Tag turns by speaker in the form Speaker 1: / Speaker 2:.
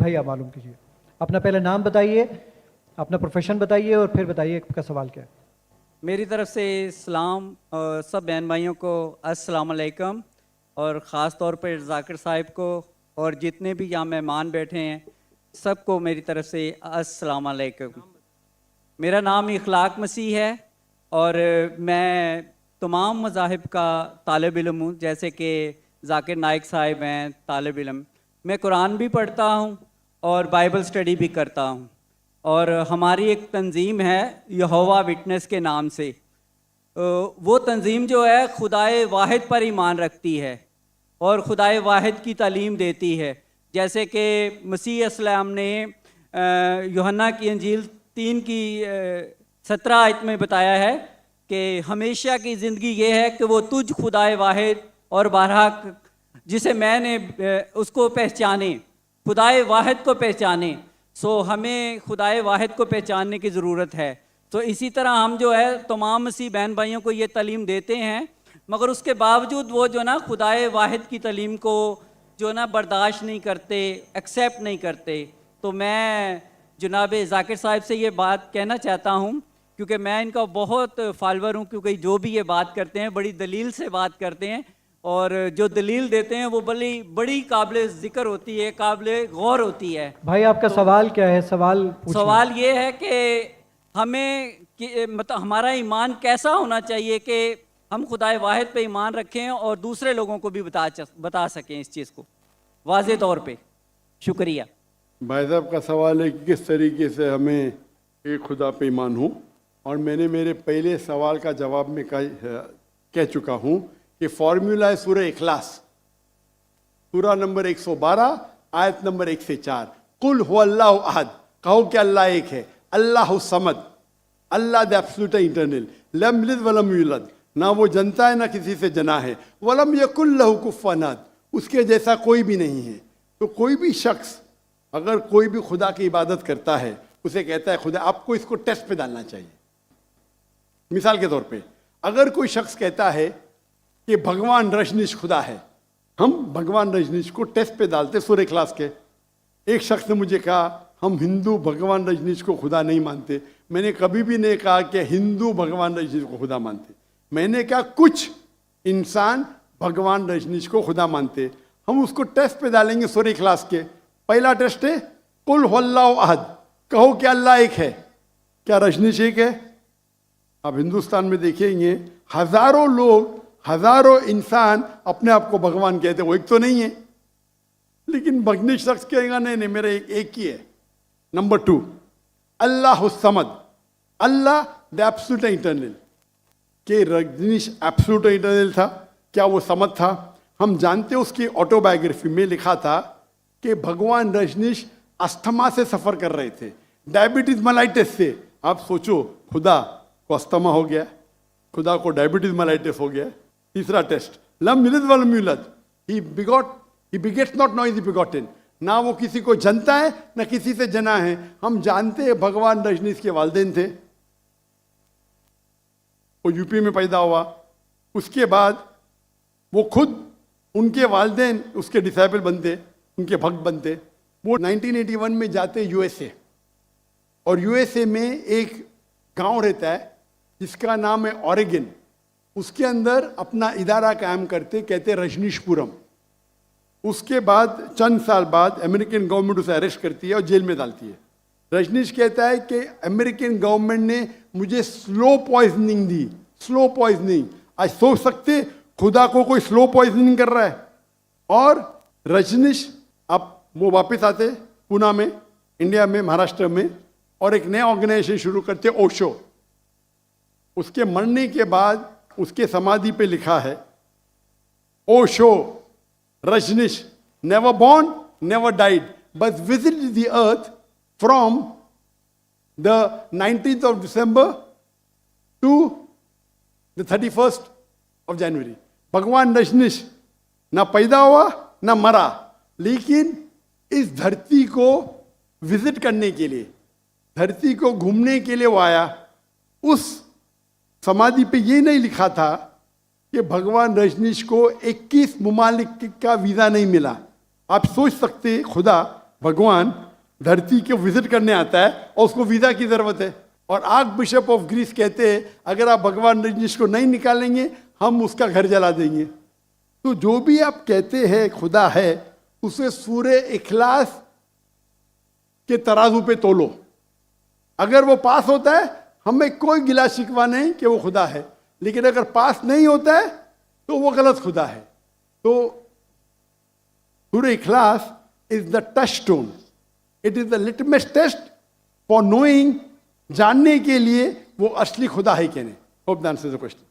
Speaker 1: भाई आप मालूम कीजिए, अपना पहले नाम बताइए, अपना प्रोफेशन बताइए और फिर बताइए आपका सवाल क्या है।
Speaker 2: मेरी तरफ से सलाम सब बहन भाइयों को अस्सलाम वालेकुम, और ख़ास तौर पर जाकिर साहिब को और जितने भी यहाँ मेहमान बैठे हैं सबको मेरी तरफ से अस्सलाम वालेकुम। मेरा नाम इखलाक मसीह है और मैं तमाम मज़ाहिब का तालिब इल्म हूँ। जैसे कि जाकिर नाइक साहिब हैं तालिब इल्म, मैं कुरान भी पढ़ता हूँ और बाइबल स्टडी भी करता हूँ। और हमारी एक तंजीम है यहोवा विटनेस के नाम से। वो तंजीम जो है खुदाए वाहिद पर ईमान रखती है और खुदाए वाहिद की तालीम देती है। जैसे कि मसीह अस्सलाम ने यूहन्ना की इंजील 3 की 17 आयत में बताया है कि हमेशा की ज़िंदगी ये है कि वो तुझ खुदाए वाहिद और बारहा जिसे मैंने उसको पहचाने, खुदाए वाहिद को पहचाने। सो हमें खुदाए वाहिद को पहचानने की ज़रूरत है। तो इसी तरह हम जो है तमाम मसीह बहन भाइयों को ये तालीम देते हैं, मगर उसके बावजूद वो जो ना खुदाए वाहिद की तालीम को जो ना बर्दाश्त नहीं करते, एक्सेप्ट नहीं करते। तो मैं जनाब जाकिर साहिब से ये बात कहना चाहता हूँ, क्योंकि मैं इनका बहुत फॉलोअर हूँ, क्योंकि जो भी ये बात करते हैं बड़ी दलील से बात करते हैं और जो दलील देते हैं वो बड़ी काबिल ज़िक्र होती है, काबिल गौर होती है।
Speaker 1: भाई आपका सवाल क्या है? सवाल पूछिए।
Speaker 2: सवाल ये है कि हमें मतलब हमारा ईमान कैसा होना चाहिए कि हम खुदाए वाहिद पे ईमान रखें और दूसरे लोगों को भी बता सकें इस चीज़ को वाज़े तौर पे। शुक्रिया।
Speaker 3: भाई साहब का सवाल है कि किस तरीके से हमें एक खुदा पे ईमान हो, और मैंने मेरे पहले सवाल का जवाब में कह चुका हूँ कि फॉर्मूला है सूरह इखलास, सूरा नंबर 112 आयत नंबर 1 से 4। कुल हु अल्लाहु अहद, कहो कि अल्लाह एक है, अल्लाहु समद, अल्लाह द एब्सोल्यूट इंटरनल, लम यलिद वलम यूलद, ना वो जनता है ना किसी से जना है, वलम यकुल लहु कुफुवन अहद, उसके जैसा कोई भी नहीं है। तो कोई भी शख्स अगर कोई भी खुदा की इबादत करता है, उसे कहता है खुदा, आपको इसको टेस्ट पे डालना चाहिए। मिसाल के तौर पे अगर कोई शख्स कहता है कि भगवान रजनीश खुदा है, हम भगवान रजनीश को टेस्ट पे डालते सूरह इखलास के। एक शख्स ने मुझे कहा हम हिंदू भगवान रजनीश को खुदा नहीं मानते। मैंने कभी भी नहीं कहा कि हिंदू भगवान रजनीश को खुदा मानते। मैंने कहा कुछ इंसान भगवान रजनीश को खुदा मानते, हम उसको टेस्ट पे डालेंगे सूरह इखलास के। पहला टेस्ट है कुल हुवल्लाहु अहद, कहो कि अल्लाह एक है, क्या रजनीश एक है? अब हिंदुस्तान में देखेंगे हजारों लोग, हजारों इंसान अपने आप को भगवान कहते, वो एक तो नहीं है। लेकिन भगनीश शख्स कहेगा नहीं नहीं मेरा एक ही है। Number 2 Allah Samad, Allah the absolute internal. के रजनीश एब्सोल्यूट इंटरनल था, क्या वो समद था? हम जानते हैं उसकी ऑटोबायोग्राफी में लिखा था कि भगवान रजनीश अस्थमा से सफर कर रहे थे, डायबिटीज मलाइटिस से। आप सोचो खुदा को अस्थमा हो गया, खुदा को डायबिटीज मलाइटिस हो गया। तीसरा टेस्ट लम यलिद वलम यूलद, he begets not, nor is begotten, ना वो किसी को जनता है ना किसी से जना है। हम जानते हैं भगवान रजनीश के वालिदैन थे, वो यूपी में पैदा हुआ। उसके बाद वो खुद, उनके वालिदैन उसके डिसाइपल बनते, उनके भक्त बनते। वो 1981 में जाते यूएसए, और यूएसए में एक गांव रहता है जिसका नाम है ऑरेगन। उसके अंदर अपना इदारा कायम करते, कहते रजनीशपुरम। उसके बाद चंद साल बाद अमेरिकन गवर्नमेंट उसे अरेस्ट करती है और जेल में डालती है। रजनीश कहता है कि अमेरिकन गवर्नमेंट ने मुझे स्लो पॉइजनिंग दी, स्लो पॉइजनिंग। आज सोच सकते खुदा को कोई स्लो पॉइजनिंग कर रहा है। और रजनीश अब वो वापस आते पुणे में, इंडिया में, महाराष्ट्र में, और एक नया ऑर्गेनाइजेशन शुरू करते ओशो। उसके मरने के बाद उसके समाधि पे लिखा है Osho Rajneesh never born never died but visited the earth from the 19th of December to the 31st of January। भगवान रजनीश ना पैदा हुआ ना मरा, लेकिन इस धरती को विजिट करने के लिए, धरती को घूमने के लिए वो आया। उस समाधि पे ये नहीं लिखा था कि भगवान रजनीश को 21 मुमालिक का वीज़ा नहीं मिला। आप सोच सकते खुदा भगवान धरती को विजिट करने आता है और उसको वीजा की जरूरत है। और आर्क बिशप ऑफ ग्रीस कहते हैं अगर आप भगवान रजनीश को नहीं निकालेंगे हम उसका घर जला देंगे। तो जो भी आप कहते हैं खुदा है उसे सूरे इखलास के तराजू पे तोलो। अगर वो पास होता है हमें कोई गिला शिकवा नहीं कि वो खुदा है, लेकिन अगर पास नहीं होता है तो वो गलत खुदा है। तो Surah Ikhlas is the touchstone, it is the litmus test for knowing, जानने के लिए वो असली खुदा है कि नहीं। Hope the answer the question.